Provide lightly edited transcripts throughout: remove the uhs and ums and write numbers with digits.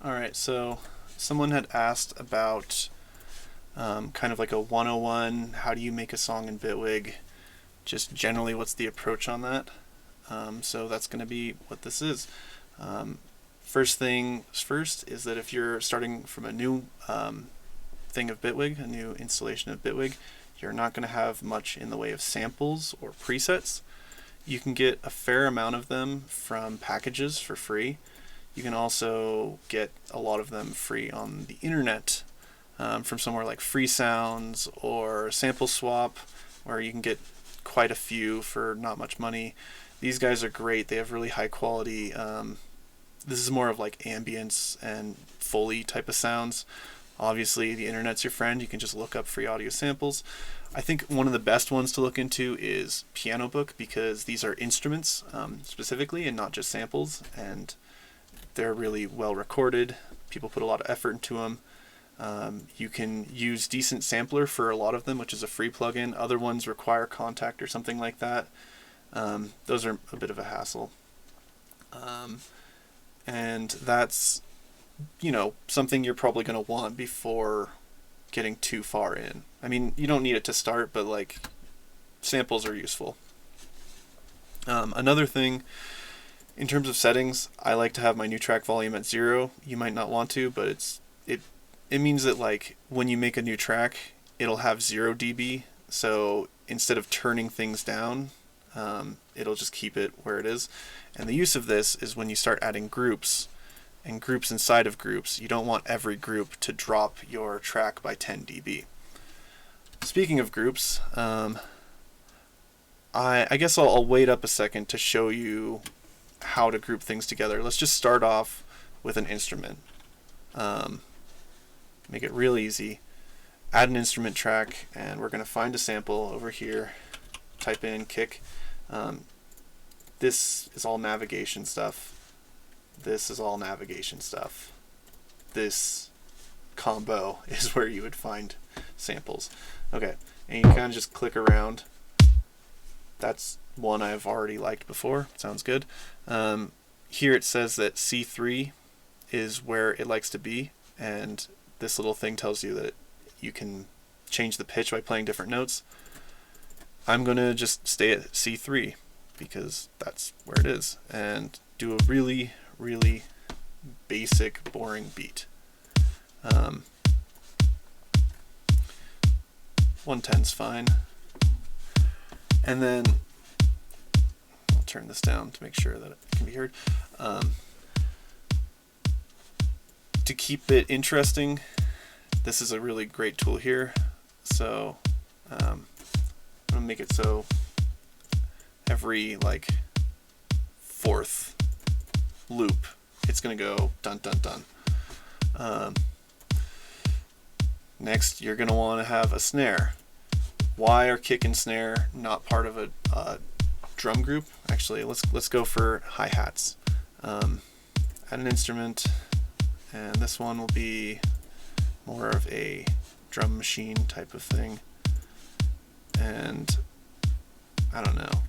Alright, so someone had asked about kind of like a 101, how do you make a song in Bitwig? Just generally, what's the approach on that? So that's going to be what this is. First thing first is that if you're starting from a new thing of Bitwig, a new installation of Bitwig, you're not going to have much in the way of samples or presets. You can get a fair amount of them from packages for free. You can also get a lot of them free on the internet from somewhere like Free Sounds or Sample Swap, where you can get quite a few for not much money. These guys are great. They have really high quality. This is more of like ambience and Foley type of sounds. Obviously, the internet's your friend. You can just look up free audio samples. I think one of the best ones to look into is Piano Book, because these are instruments specifically and not just samples, and they're really well recorded. People put a lot of effort into them. You can use Decent Sampler for a lot of them, which is a free plugin. Other ones require Contact or something like that. Those are a bit of a hassle. And that's, something you're probably going to want before getting too far in. I mean, you don't need it to start, but like, samples are useful. Another thing, in terms of settings, I like to have my new track volume at 0. You might not want to, but it means that like when you make a new track, it'll have 0 dB. So instead of turning things down, it'll just keep it where it is. And the use of this is when you start adding groups and groups inside of groups. You don't want every group to drop your track by 10 dB. Speaking of groups, I guess I'll wait up a second to show you how to group things together. Let's just start off with an instrument. Make it real easy. Add an instrument track, and we're going to find a sample over here. Type in kick. This is all navigation stuff. This is all navigation stuff. This combo is where you would find samples. Okay, and you kind of just click around. That's one I've already liked before. Sounds good. Here it says that C3 is where it likes to be, and this little thing tells you that you can change the pitch by playing different notes. I'm going to just stay at C3 because that's where it is, and do a really, really basic, boring beat. 110's fine. And then I'll turn this down to make sure that it can be heard. To keep it interesting, this is a really great tool here. So I'm gonna make it so every like fourth loop, it's gonna go dun dun dun. Next, you're gonna want to have a snare. Why are kick and snare not part of a drum group? Actually, let's go for hi-hats. Add an instrument, and this one will be more of a drum machine type of thing. And I don't know.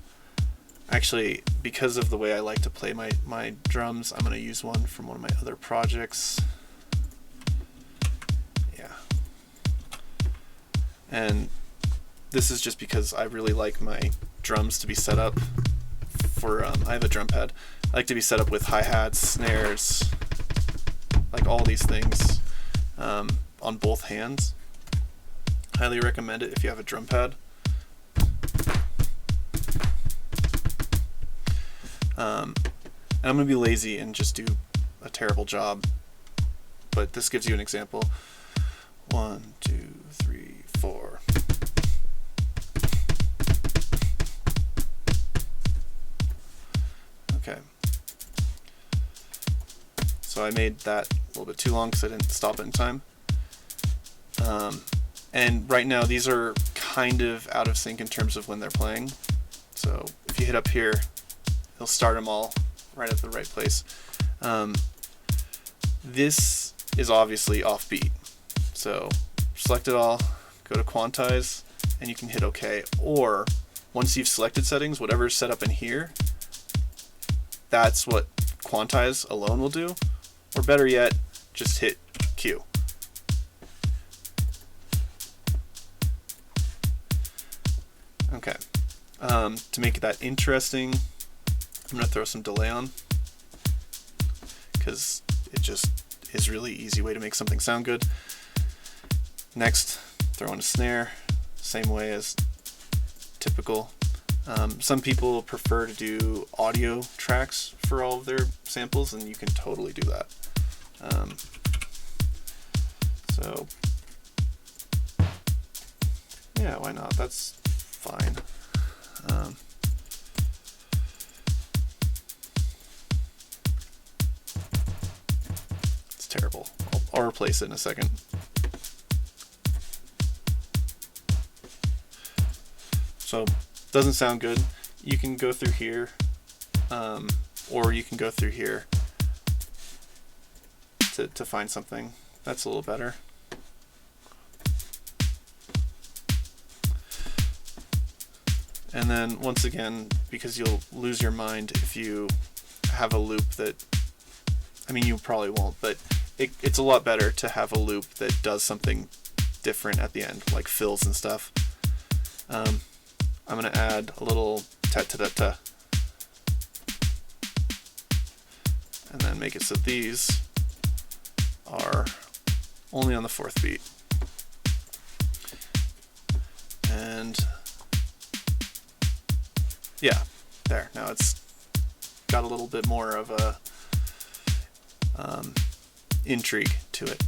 Actually, because of the way I like to play my drums, I'm going to use one from one of my other projects. Yeah. And this is just because I really like my drums to be set up for, I have a drum pad. I like to be set up with hi-hats, snares, like all these things on both hands. Highly recommend it if you have a drum pad. And I'm going to be lazy and just do a terrible job, but this gives you an example. 1, 2, 3, 4. Okay. So I made that a little bit too long because I didn't stop it in time. And right now these are kind of out of sync in terms of when they're playing. So if you hit up here, it'll start them all right at the right place. This is obviously offbeat. So select it all, go to quantize, and you can hit OK. Or once you've selected settings, whatever's set up in here, that's what quantize alone will do. Or better yet, just hit Q. Okay. To make that interesting, I'm going to throw some delay on, because it just is really easy way to make something sound good. Next, throw in a snare, same way as typical. Some people prefer to do audio tracks for all of their samples, and you can totally do that. So yeah, why not? That's fine. It's terrible. I'll replace it in a second. So doesn't sound good. You can go through here, or you can go through here to find something that's a little better. And then once again, because you'll lose your mind if you have a loop that, I mean, you probably won't, but it's a lot better to have a loop that does something different at the end, like fills and stuff. I'm going to add a little ta-ta-ta-ta, and then make it so these are only on the 4th beat. And yeah, there. Now it's got a little bit more of a intrigue to it.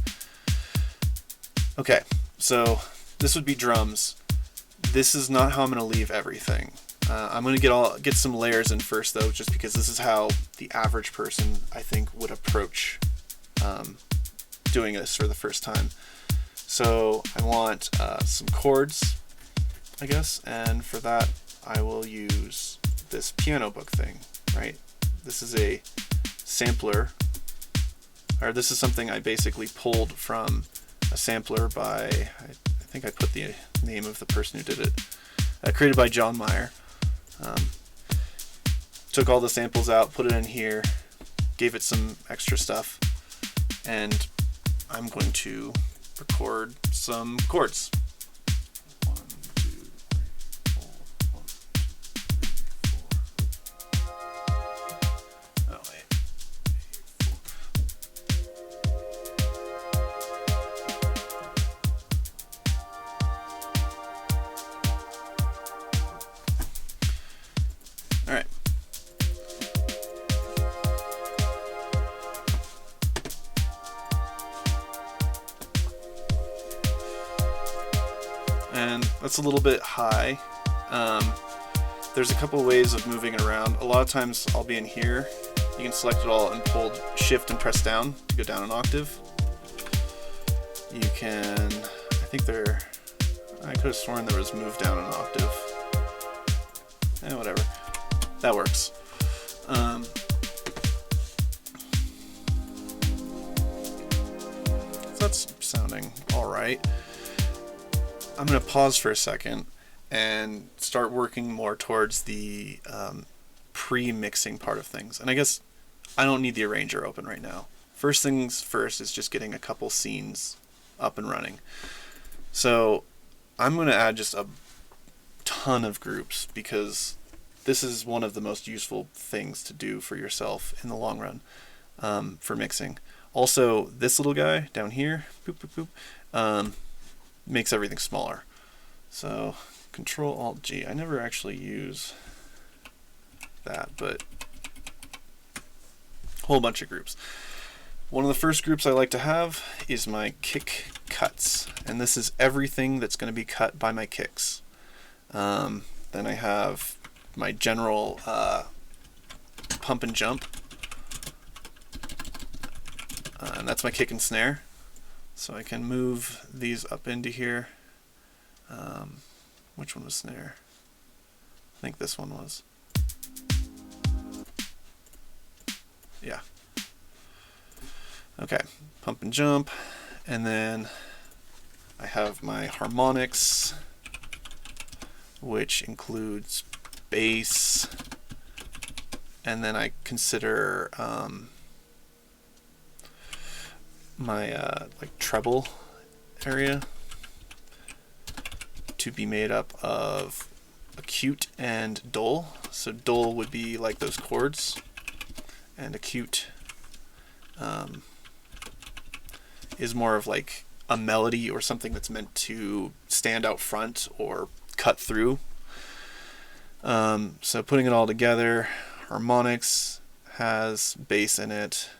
Okay, so this would be drums. This is not how I'm going to leave everything. I'm going to get some layers in first, though, just because this is how the average person, I think, would approach doing this for the first time. So I want some chords, I guess, and for that I will use this piano book thing, right? This is a sampler, or this is something I basically pulled from a sampler by, I think I put the name of the person who did it, created by John Mayer. Took all the samples out, put it in here, gave it some extra stuff, and I'm going to record some chords. 1, 2, 3, 4, 1, 2, 3, 4. Oh wait. 4. All right. And that's a little bit high. There's a couple ways of moving it around. A lot of times I'll be in here. You can select it all and hold shift and press down to go down an octave. You can, I could have sworn there was move down an octave. Whatever. That works. So that's sounding alright. I'm going to pause for a second and start working more towards the pre-mixing part of things. And I guess I don't need the arranger open right now. First things first is just getting a couple scenes up and running. So I'm going to add just a ton of groups, because this is one of the most useful things to do for yourself in the long run for mixing. Also, this little guy down here, boop, boop, boop, makes everything smaller. So Control-Alt-G. I never actually use that, but a whole bunch of groups. One of the first groups I like to have is my kick cuts, and this is everything that's going to be cut by my kicks. Then I have my general pump and jump, and that's my kick and snare. So I can move these up into here. Which one was snare? I think this one was. Yeah. Okay, pump and jump, and then I have my harmonics, which includes bass, and then I consider my like treble area to be made up of acute and dull. So dull would be like those chords, and acute is more of like a melody or something that's meant to stand out front or cut through. So putting it all together, harmonics has bass in it,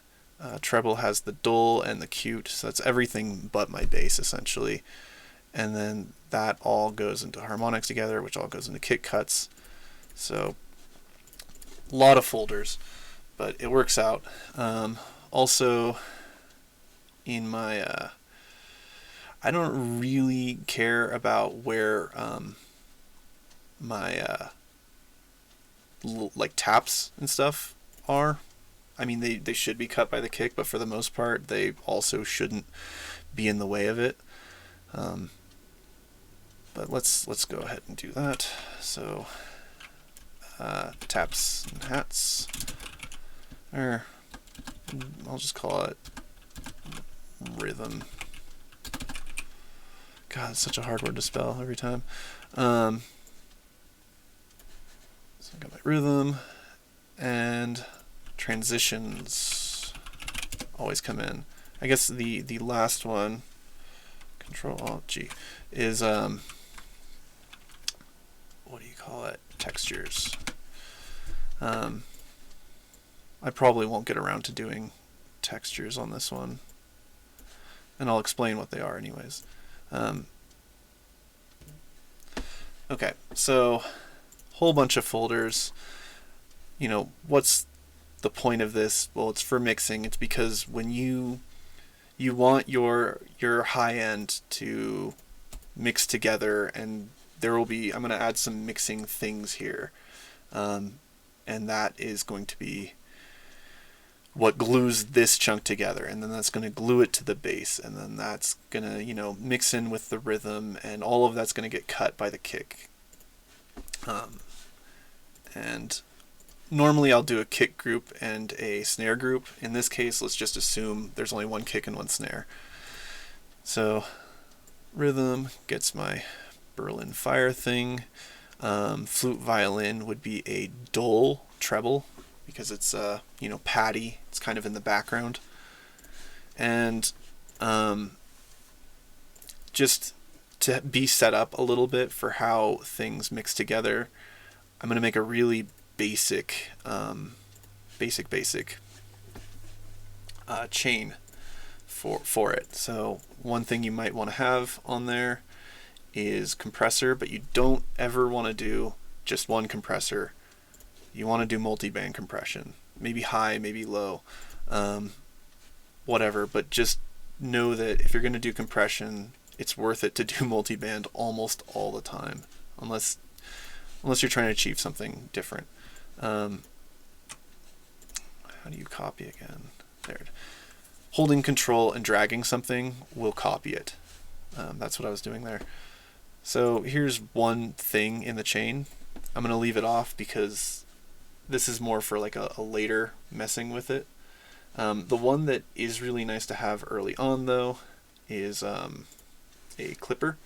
treble has the dull and the cute, so that's everything but my bass essentially. And then that all goes into harmonics together, which all goes into kick cuts. So a lot of folders, but it works out. Also, in my I don't really care about where my like taps and stuff are. I mean, they should be cut by the kick, but for the most part, they also shouldn't be in the way of it. But let's go ahead and do that. So taps and hats, or I'll just call it rhythm. God, it's such a hard word to spell every time. So I got my rhythm, and transitions always come in. I guess the last one, Control Alt G, is what do you call it? Textures. I probably won't get around to doing textures on this one, and I'll explain what they are anyways. Okay, so whole bunch of folders. You know, what's the point of this? Well, it's for mixing. It's because when you want your high end to mix together, and there will be, I'm going to add some mixing things here, and that is going to be what glues this chunk together, and then that's going to glue it to the bass, and then that's going to, you know, mix in with the rhythm, and all of that's going to get cut by the kick. And normally I'll do a kick group and a snare group. In this case, let's just assume there's only one kick and one snare. So rhythm gets my Berlin Fire thing. Flute violin would be a dull treble because it's you know, patty. It's kind of in the background. And just to be set up a little bit for how things mix together, I'm going to make a really basic chain for it. So one thing you might want to have on there is compressor, but you don't ever want to do just one compressor. You want to do multi-band compression, maybe high, maybe low, whatever, but just know that if you're going to do compression, it's worth it to do multi-band almost all the time, unless you're trying to achieve something different. How do you copy again? There. Holding control and dragging something will copy it. That's what I was doing there. So here's one thing in the chain. I'm going to leave it off because this is more for like a later messing with it. The one that is really nice to have early on though is a clipper.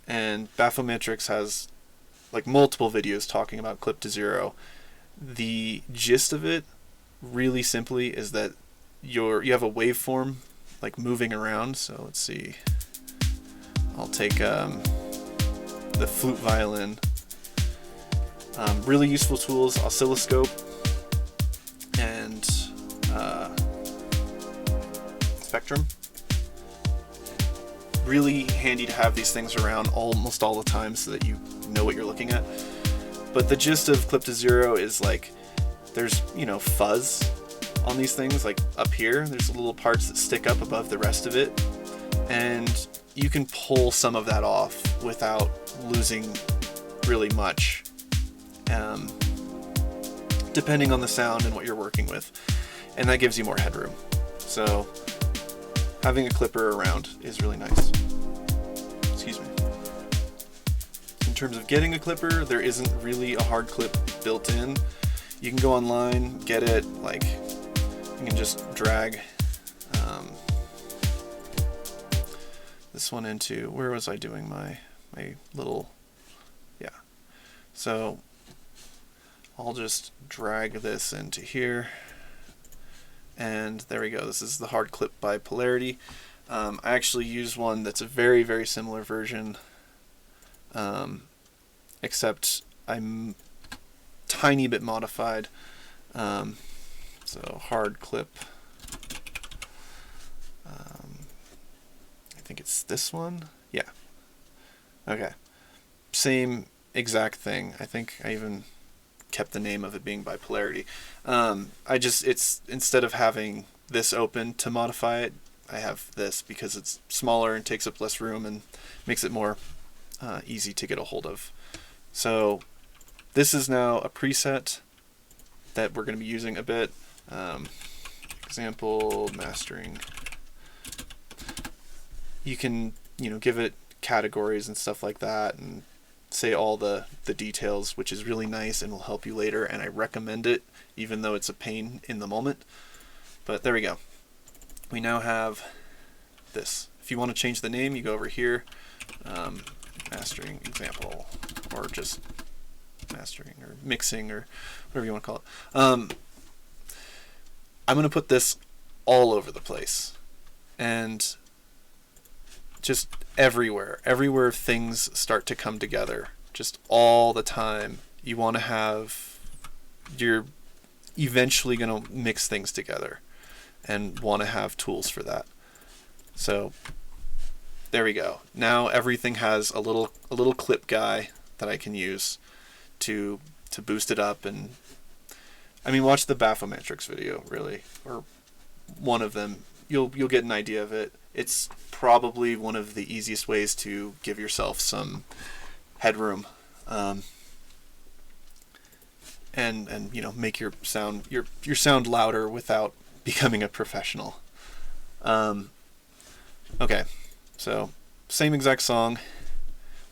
And Baphometrics has like multiple videos talking about clip to zero. The gist of it, really simply, is that you have a waveform like moving around. So let's see. I'll take the flute violin. Really useful tools: oscilloscope and spectrum. Really handy to have these things around almost all the time so that you know what you're looking at. But the gist of clip to zero is like there's, you know, fuzz on these things. Like up here, there's little parts that stick up above the rest of it, and you can pull some of that off without losing really much, depending on the sound and what you're working with, and that gives you more headroom. So having a clipper around is really nice. Excuse me. In terms of getting a clipper, there isn't really a hard clip built in. You can go online, get it, like you can just drag this one into, where was I doing my little, yeah. So I'll just drag this into here, and there we go. This is the hard clip by Polarity. I actually use one that's a very, very similar version, except I'm tiny bit modified. So hard clip, I think it's this one. Yeah. Okay. Same exact thing. I think I even kept the name of it being by Polarity. It's instead of having this open to modify it, I have this because it's smaller and takes up less room and makes it more easy to get a hold of. So this is now a preset that we're going to be using a bit. Example, mastering. You can, give it categories and stuff like that and say all the details, which is really nice and will help you later, and I recommend it, even though it's a pain in the moment. But there we go. We now have this. If you want to change the name, you go over here, mastering example, or just mastering or mixing or whatever you want to call it. I'm going to put this all over the place, and just everywhere things start to come together, just all the time. You want to have, you're eventually going to mix things together and want to have tools for that. So there we go. Now everything has a little clip guy that I can use to boost it up. And I mean, watch the Baphometrics video, really, or one of them. You'll get an idea of it. It's probably one of the easiest ways to give yourself some headroom, and make your sound louder without becoming a professional. Okay, so same exact song.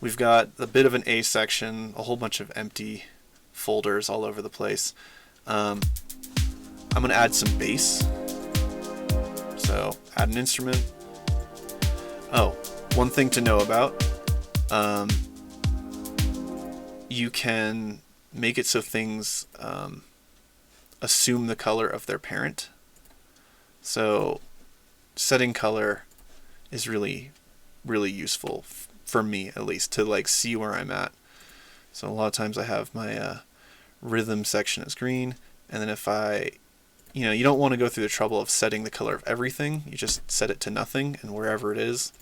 We've got a bit of an A section, a whole bunch of empty folders all over the place. I'm going to add some bass. So add an instrument. Oh, one thing to know about, you can make it so things assume the color of their parent. So setting color is really, really useful for me, at least, to see where I'm at. So a lot of times I have my rhythm section as green, and then if you don't want to go through the trouble of setting the color of everything. You just set it to nothing, and wherever it is,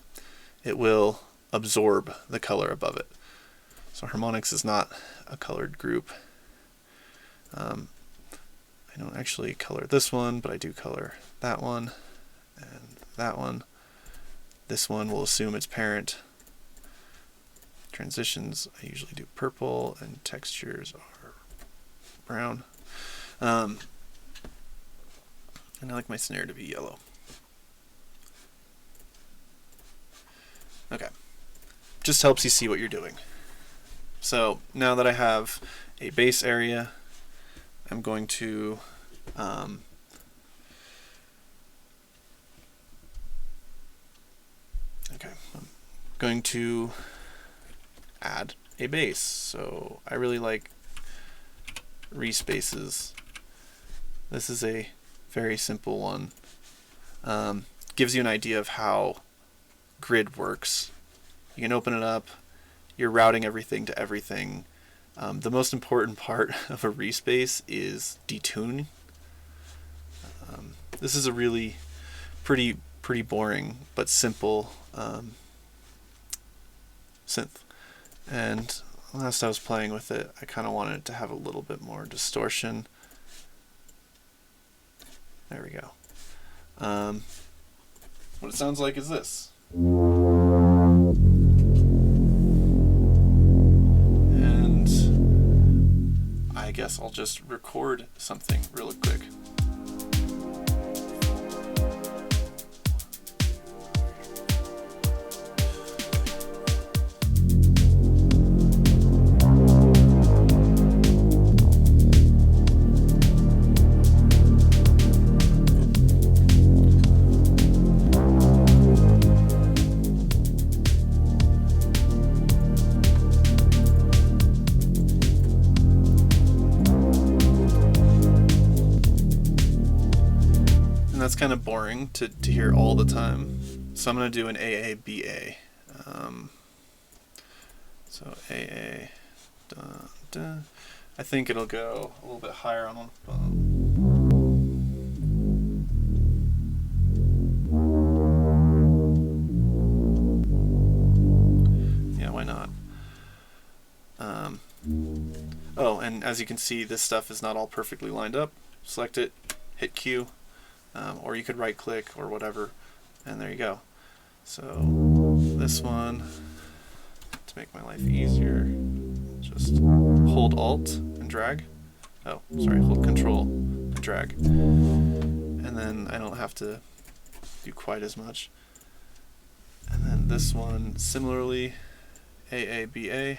it will absorb the color above it. So harmonics is not a colored group. I don't actually color this one, but I do color that one and that one. This one will assume its parent. Transitions, I usually do purple, and textures are brown. And I like my snare to be yellow. Okay. Just helps you see what you're doing. So now that I have a bass area, I'm going to I'm going to add a bass. So I really like respaces. This is a very simple one. Gives you an idea of how grid works. You can open it up. You're routing everything to everything. The most important part of a respace is detuning. This is a really pretty boring but simple synth. And last I was playing with it, I kind of wanted it to have a little bit more distortion. There we go. What it sounds like is this. And I guess I'll just record something really quick. kind of boring to hear all the time. So I'm going to do an AABA. So AA. Dun, dun. I think it'll go a little bit higher on one. Yeah, why not? Oh, and as you can see, this stuff is not all perfectly lined up. Select it, hit Q, or you could right click or whatever, and there you go. So this one, to make my life easier, just hold Alt and drag. Oh, sorry, hold Control and drag. And then I don't have to do quite as much. And then this one, similarly, AABA.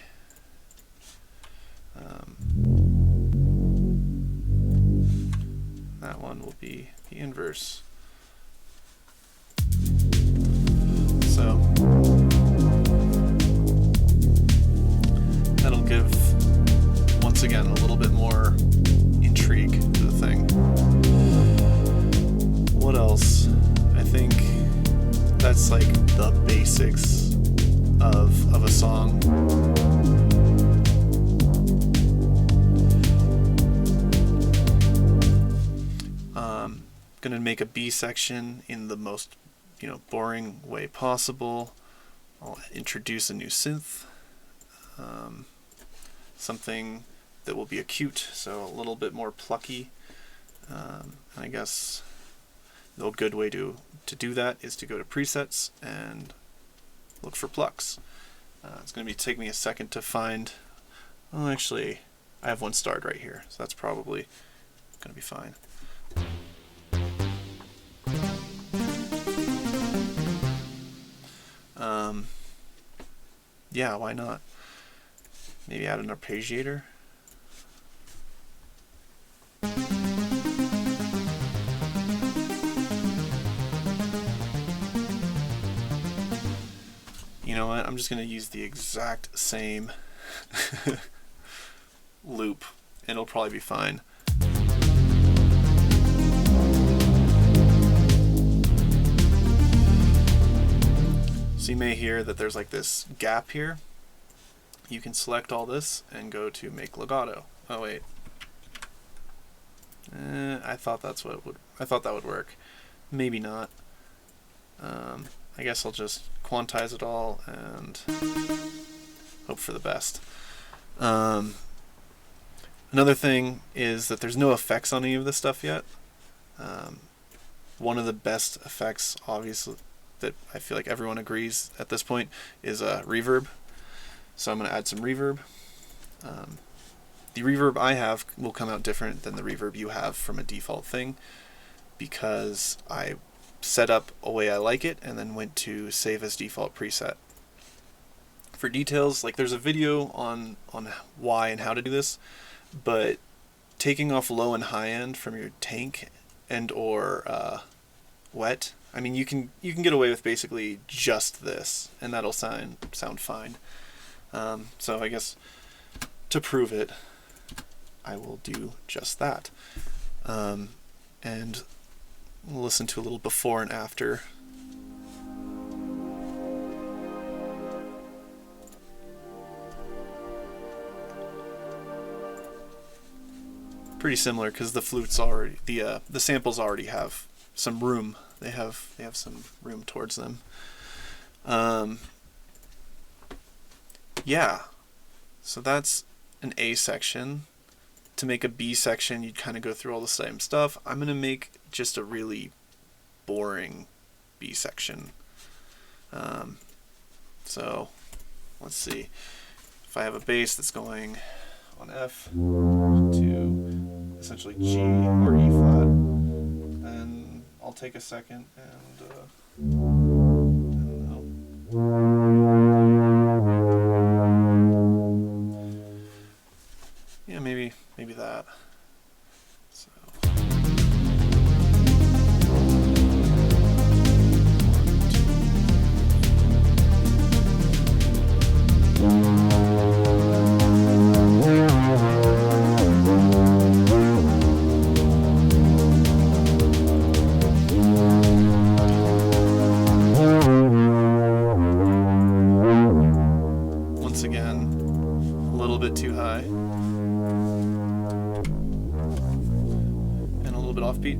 That one will be the inverse. So that'll give, once again, a little bit more intrigue to the thing. What else? I think that's like the basics of a song. Gonna make a B section in the most, boring way possible. I'll introduce a new synth, something that will be acute, so a little bit more plucky. And I guess the good way to do that is to go to presets and look for plucks. It's going to be taking me a second to find. Oh, actually, I have one starred right here, so that's probably going to be fine. Yeah, why not? Maybe add an arpeggiator. You know what? I'm just going to use the exact same loop, and it'll probably be fine. So you may hear that there's like this gap here. You can select all this and go to make legato. Oh wait, I thought that's what it would. I thought that would work. Maybe not. I guess I'll just quantize it all and hope for the best. Another thing is that there's no effects on any of this stuff yet. One of the best effects, obviously, that I feel like everyone agrees at this point is reverb. So I'm going to add some reverb. The reverb I have will come out different than the reverb you have from a default thing, because I set up a way I like it and then went to save as default preset. For details, like there's a video on why and how to do this, but taking off low and high end from your tank and or wet, I mean you can get away with basically just this, and that'll sound fine. So I guess to prove it, I will do just that. And we'll listen to a little before and after. Pretty similar because the flutes already, the samples already have some room. They have some room towards them. Yeah, so that's an A section. To make a B section, you'd kind of go through all the same stuff. I'm gonna make just a really boring B section. So let's see. If I have a bass that's going on F to essentially G or E flat, then I'll take a second and I don't know. Yeah, maybe that. So. beat.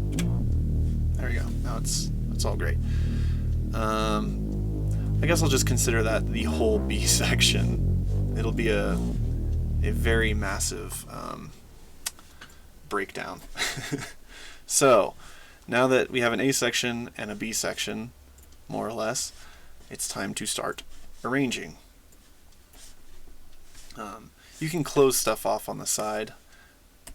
There we go. Now it's all great. I guess I'll just consider that the whole B section. It'll be a very massive breakdown. So now that we have an A section and a B section, more or less, it's time to start arranging. You can close stuff off on the side.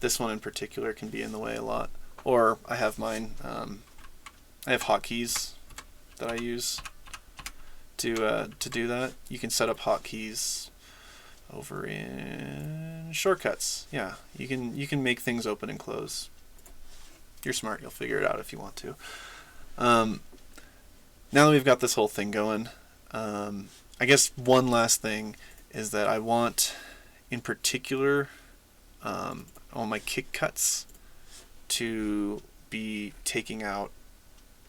This one in particular can be in the way a lot. Or I have mine. I have hotkeys that I use to do that. You can set up hotkeys over in shortcuts. Yeah, you can make things open and close. You're smart. You'll figure it out if you want to. Now that we've got this whole thing going, I guess one last thing is that I want, in particular, all my kick cuts to be taking out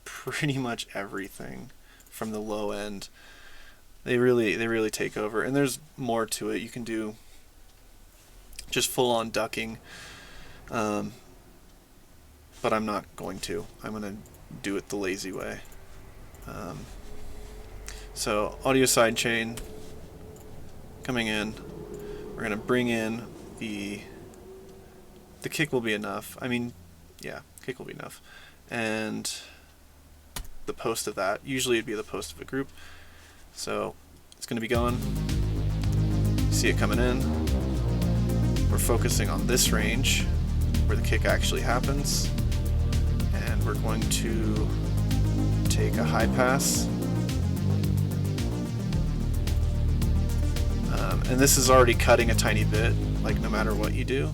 pretty much everything from the low end. They really take over, and there's more to it. You can do just full-on ducking, but I'm not going to. I'm going to do it the lazy way. So audio sidechain coming in. We're going to bring in the kick will be enough. I mean, yeah, kick will be enough. And the post of that, usually it'd be the post of a group. So it's going to be going. See it coming in. We're focusing on this range where the kick actually happens. And we're going to take a high pass. And this is already cutting a tiny bit, like no matter what you do.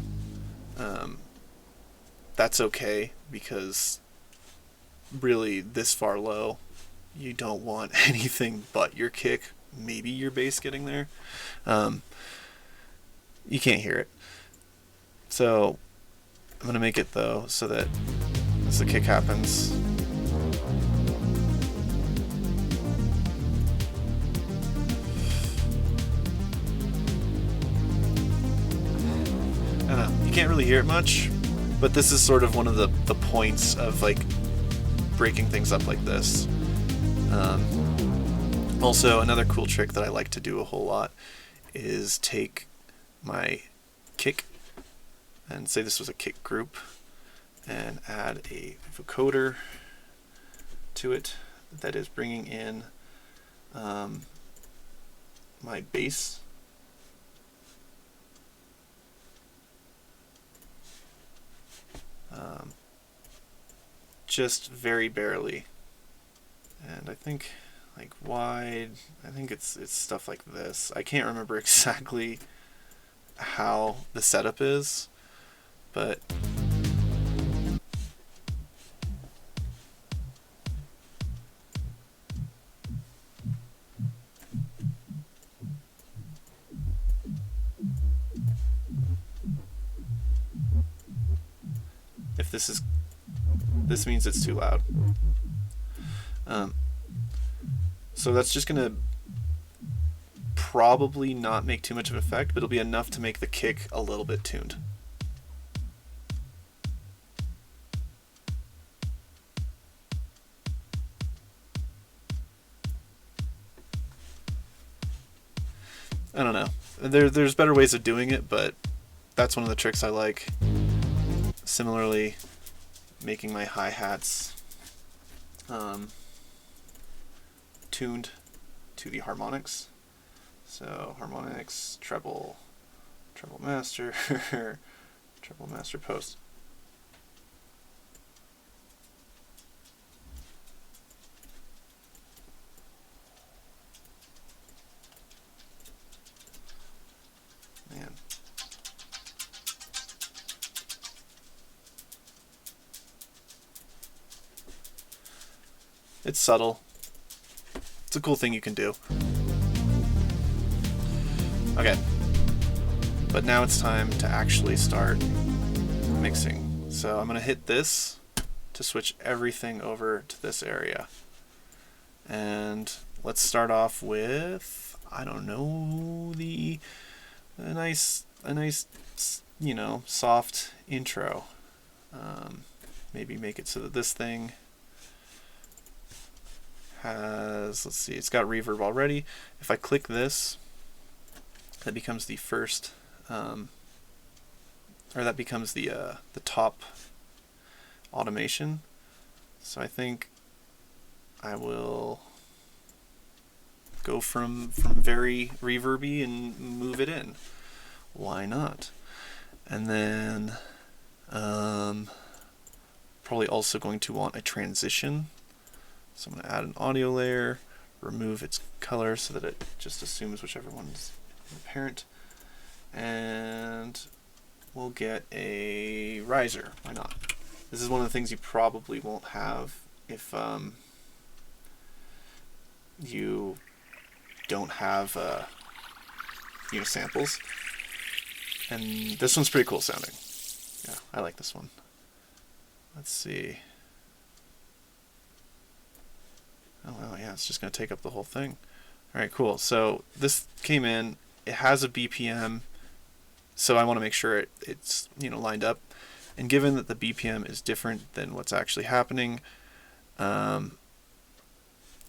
That's okay, because really this far low, you don't want anything but your kick, maybe your bass getting there. You can't hear it. So I'm going to make it though so that as the kick happens, I don't know, you can't really hear it much, but this is sort of one of the points of like breaking things up like this. Also, another cool trick that I like to do a whole lot is take my kick, and say this was a kick group, and add a vocoder to it that is bringing in my bass. Just very barely, and I think like wide. I think it's stuff like this. I can't remember exactly how the setup is, but if this means it's too loud. So that's just gonna probably not make too much of an effect, but it'll be enough to make the kick a little bit tuned. I don't know. There's better ways of doing it, but that's one of the tricks I like. Similarly, making my hi-hats tuned to the harmonics. So harmonics, treble master, treble master post. Man. It's subtle. It's a cool thing you can do. Okay. But now it's time to actually start mixing. So I'm going to hit this to switch everything over to this area. And let's start off with, I don't know, a nice, you know, soft intro. maybe make it so that this thing has, let's see, it's got reverb already. If I click this, that becomes the first, or that becomes the top automation. So I think I will go from very reverby and move it in. Why not? And then probably also going to want a transition. So I'm going to add an audio layer, remove its color so that it just assumes whichever one's apparent, and we'll get a riser. Why not? This is one of the things you probably won't have if you don't have samples. And this one's pretty cool sounding. Yeah, I like this one. Let's see. Oh, well, yeah, it's just going to take up the whole thing. All right, cool. So this came in. It has a BPM, so I want to make sure it's lined up. And given that the BPM is different than what's actually happening, I'm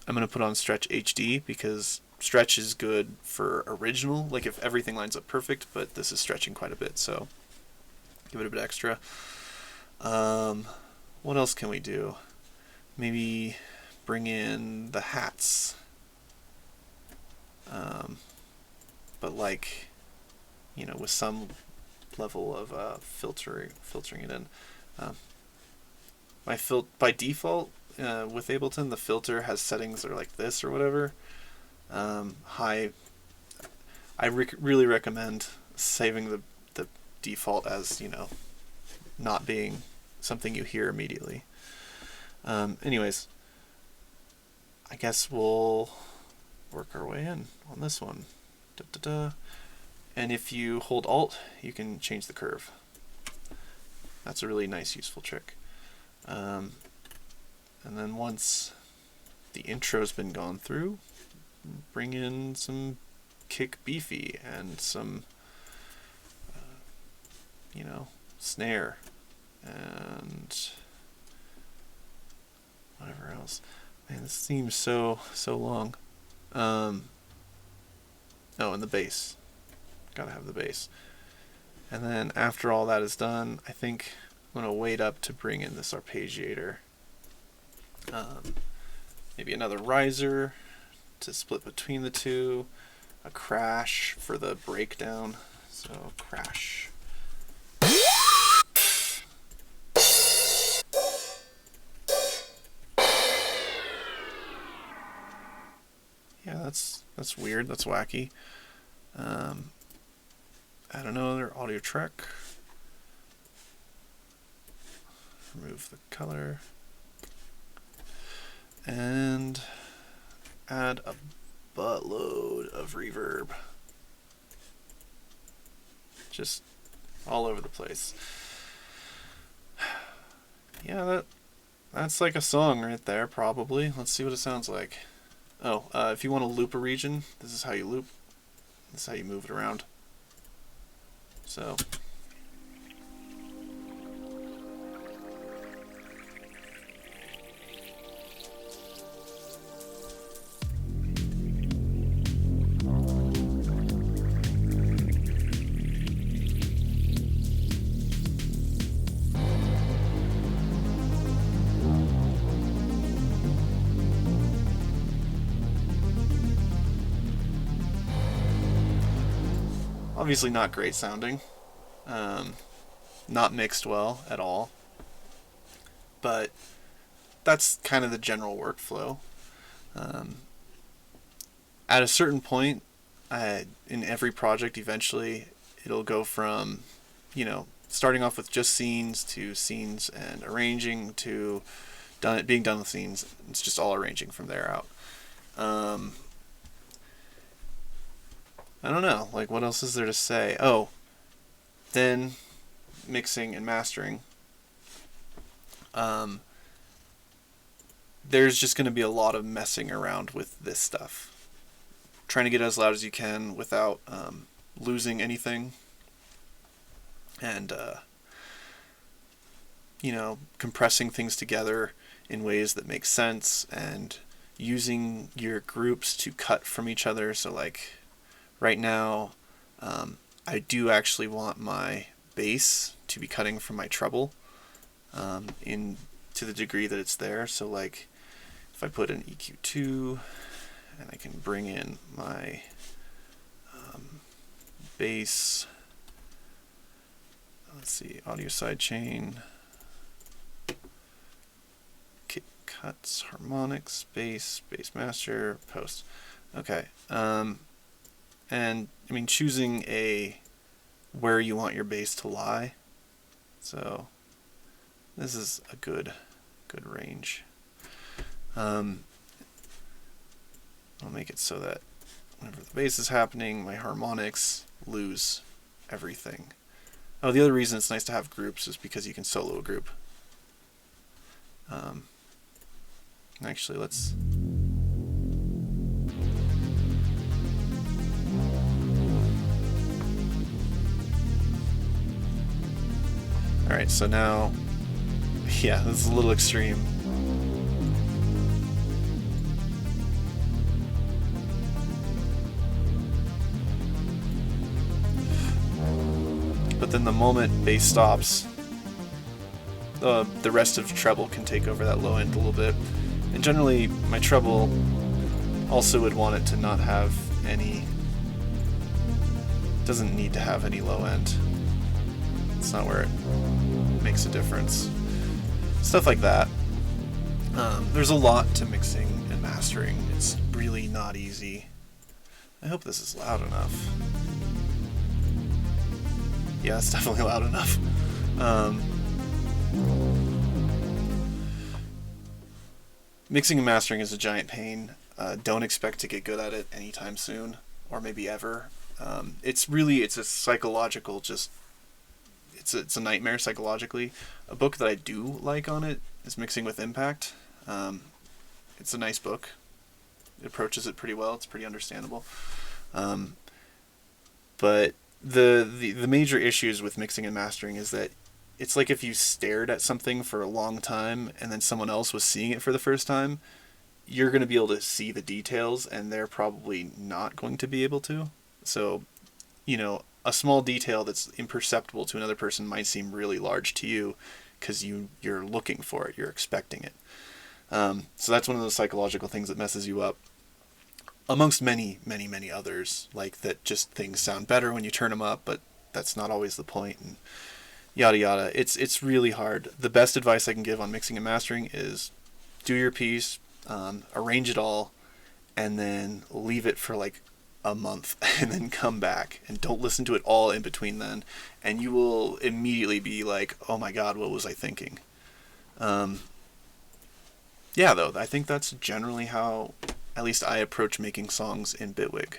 going to put on Stretch HD because stretch is good for original, like if everything lines up perfect, but this is stretching quite a bit, so give it a bit extra. What else can we do? Maybe bring in the hats, but like, with some level of filtering it in. By default, with Ableton, the filter has settings that are like this or whatever. High. I really recommend saving the default as not being something you hear immediately. Anyways, I guess we'll work our way in on this one. And if you hold Alt, you can change the curve. That's a really nice, useful trick. And then once the intro's been gone through, bring in some kick beefy and some, snare and whatever else. Man, this seems so long. Oh, and the bass. Gotta have the bass. And then after all that is done, I think I'm gonna wait up to bring in this arpeggiator. Maybe another riser to split between the two, a crash for the breakdown. So crash. Yeah, that's weird. That's wacky. Add another audio track. Remove the color. And add a buttload of reverb. Just all over the place. Yeah, that's like a song right there, probably. Let's see what it sounds like. Oh, if you want to loop a region, this is how you loop. This is how you move it around. So. Obviously not great sounding, not mixed well at all, but that's kind of the general workflow. At a certain point, in every project, eventually it'll go from, starting off with just scenes to scenes and arranging to being done with scenes. It's just all arranging from there out. I don't know, like what else is there to say? Oh, then mixing and mastering. There's just going to be a lot of messing around with this stuff. Trying to get as loud as you can without losing anything. And, compressing things together in ways that make sense and using your groups to cut from each other. So like right now, I do actually want my bass to be cutting from my treble, in to the degree that it's there. So like if I put an EQ2 and I can bring in my bass, let's see, audio sidechain, kick cuts, harmonics, bass master, post. Okay. And I mean, choosing where you want your bass to lie. So this is a good range. I'll make it so that whenever the bass is happening, my harmonics lose everything. Oh, the other reason it's nice to have groups is because you can solo a group. Actually, let's... Alright, so now... Yeah, this is a little extreme. But then the moment bass stops, the rest of treble can take over that low end a little bit. And generally, my treble also would want it to not have any... doesn't need to have any low end. It's not where it makes a difference. Stuff like that. There's a lot to mixing and mastering. It's really not easy. I hope this is loud enough. Yeah, it's definitely loud enough. Mixing and mastering is a giant pain. Don't expect to get good at it anytime soon, or maybe ever. It's a psychological, it's a nightmare psychologically. A book that I do like on it is Mixing with Impact. It's a nice book. It approaches it pretty well. It's pretty understandable. But the major issues with mixing and mastering is that it's like if you stared at something for a long time and then someone else was seeing it for the first time, you're going to be able to see the details and they're probably not going to be able to. So, a small detail that's imperceptible to another person might seem really large to you because you're looking for it, you're expecting it. So that's one of those psychological things that messes you up. Amongst many, many, many others, like that just things sound better when you turn them up, but that's not always the point, and yada yada. It's really hard. The best advice I can give on mixing and mastering is do your piece, arrange it all, and then leave it for like a month, and then come back, and don't listen to it all in between then, and you will immediately be like, oh my god, what was I thinking? Yeah, though, I think that's generally how at least I approach making songs in Bitwig.